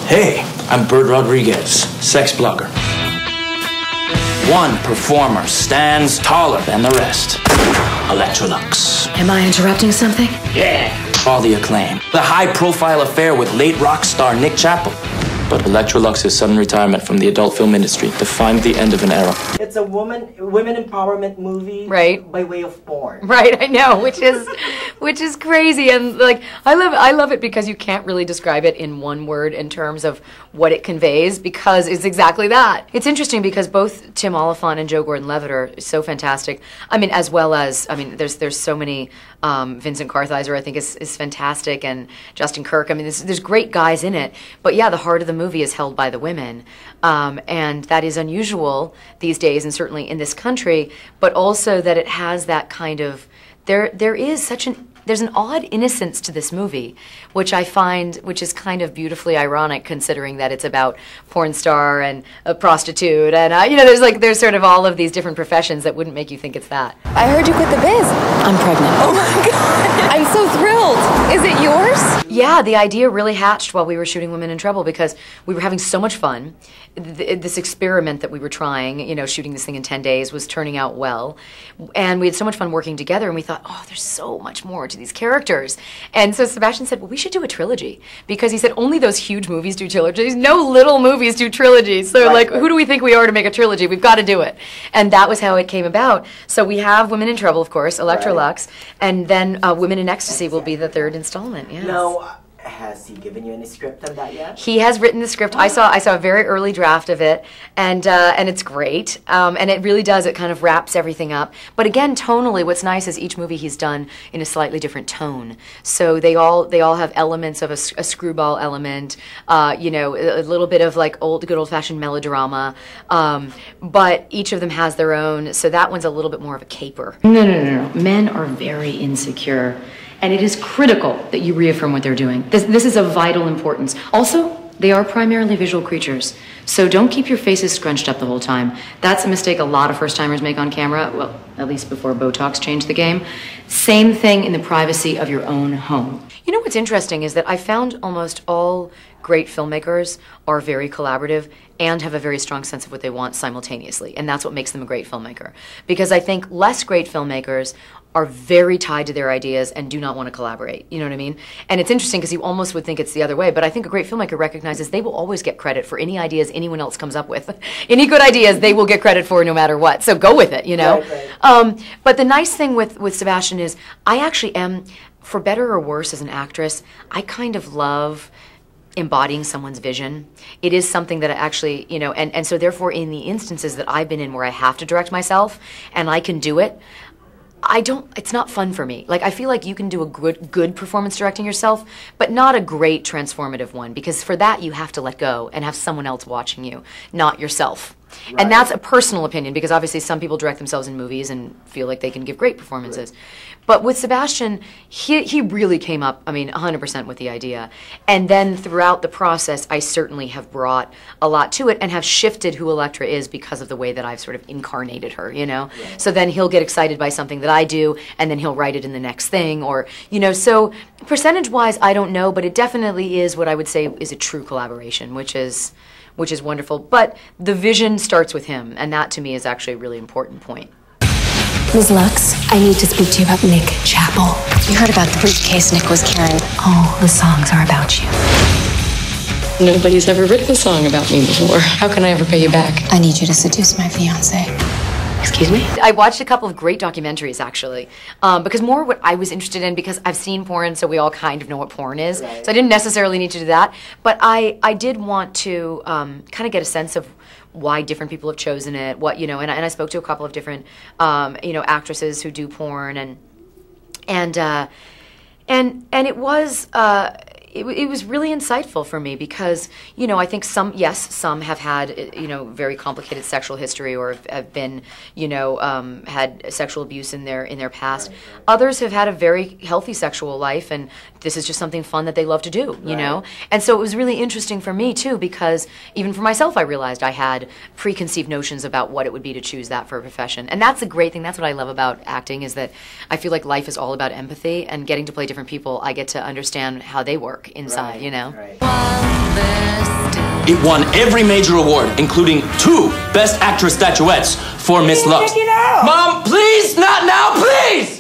Hey, I'm Bert Rodriguez, sex blogger. One performer stands taller than the rest. Elektra Luxx. Am I interrupting something? Yeah. All the acclaim. The high-profile affair with late rock star Nick Chappell. But Elektra Luxx's sudden retirement from the adult film industry defined the end of an era. It's a women empowerment movie, right? By way of porn, right? I know, which is crazy, and like I love it because you can't really describe it in one word in terms of what it conveys, because it's exactly that. It's interesting because both Tim Oliphant and Joe Gordon-Levitt are so fantastic. I mean, as well as there's so many. Vincent Kartheiser, I think, is fantastic, and Justin Kirk. I mean, there's great guys in it, but yeah, the heart of the movie is held by the women, and that is unusual these days, and certainly in this country. But also that it has that kind of there's an odd innocence to this movie, which I find, which is kind of beautifully ironic, considering that it's about porn star and a prostitute, and there's sort of all of these different professions that wouldn't make you think it's that. I heard you quit the biz. I'm pregnant. Oh my God! I'm so thrilled. Is it yours? Yeah, the idea really hatched while we were shooting Women in Trouble, because we were having so much fun. This experiment that we were trying, shooting this thing in 10 days, was turning out well, and we had so much fun working together, and we thought, oh, there's so much more to these characters. And so Sebastian said, well, we should do a trilogy, because he said only those huge movies do trilogies. No little movies do trilogies. So who do we think we are to make a trilogy? We've got to do it. And that was how it came about. So we have Women in Trouble, of course, Elektra Luxx, and then Women in Ecstasy will be the third installment. Yes. Now, has he given you any script on that yet? He has written the script. I saw a very early draft of it, and it's great. And it really does. It kind of wraps everything up. But again, tonally, what's nice is each movie he's done in a slightly different tone. So they all have elements of a screwball element, a little bit of like good old-fashioned melodrama. But each of them has their own. So that one's a little bit more of a caper. No. Men are very insecure. And it is critical that you reaffirm what they're doing. This is of vital importance. Also, they are primarily visual creatures, so don't keep your faces scrunched up the whole time. That's a mistake a lot of first-timers make on camera, well, at least before Botox changed the game. Same thing in the privacy of your own home. You know what's interesting is that I found almost all great filmmakers are very collaborative and have a very strong sense of what they want simultaneously, and that's what makes them a great filmmaker. Because I think less great filmmakers are very tied to their ideas and do not want to collaborate, you know what I mean? And it's interesting because you almost would think it's the other way, but I think a great filmmaker recognizes they will always get credit for any ideas anyone else comes up with. Any good ideas they will get credit for no matter what, so go with it, you know? Right. But the nice thing with Sebastian is I actually am, for better or worse as an actress, I kind of love embodying someone's vision. It is something that I actually, and so therefore in the instances that I've been in where I have to direct myself and I can do it, it's not fun for me. Like, I feel like you can do a good performance directing yourself, but not a great transformative one, because for that you have to let go and have someone else watching you, not yourself. Right. And that's a personal opinion, because obviously some people direct themselves in movies and feel like they can give great performances. Right. But with Sebastian, he really came up, 100% with the idea. And then throughout the process, I certainly have brought a lot to it and have shifted who Elektra is because of the way that I've sort of incarnated her, Right. So then he'll get excited by something that I do, and then he'll write it in the next thing, or, so percentage-wise, I don't know, but it definitely is what I would say is a true collaboration, which is wonderful. But the vision starts with him, and that to me is actually a really important point. Ms. Luxx, I need to speak to you about Nick Chappell. You heard about the briefcase Nick was carrying. All the songs are about you. Nobody's ever written a song about me before. How can I ever pay you back? I need you to seduce my fiancé. Excuse me? I watched a couple of great documentaries, actually, because more what I was interested in, because I've seen porn, so we all kind of know what porn is. Right. So I didn't necessarily need to do that, but I did want to kind of get a sense of why different people have chosen it, and I spoke to a couple of different, actresses who do porn, and it was. It was really insightful for me because, I think some have had, very complicated sexual history or have been, had sexual abuse in their past. Right. Others have had a very healthy sexual life, and this is just something fun that they love to do, Right. And so it was really interesting for me, too, because even for myself, I realized I had preconceived notions about what it would be to choose that for a profession. And that's a great thing. That's what I love about acting, is that I feel like life is all about empathy, and getting to play different people, I get to understand how they work inside, Right. It won every major award, including 2 Best Actress statuettes for Miss Luxx. Mom, please, not now, please!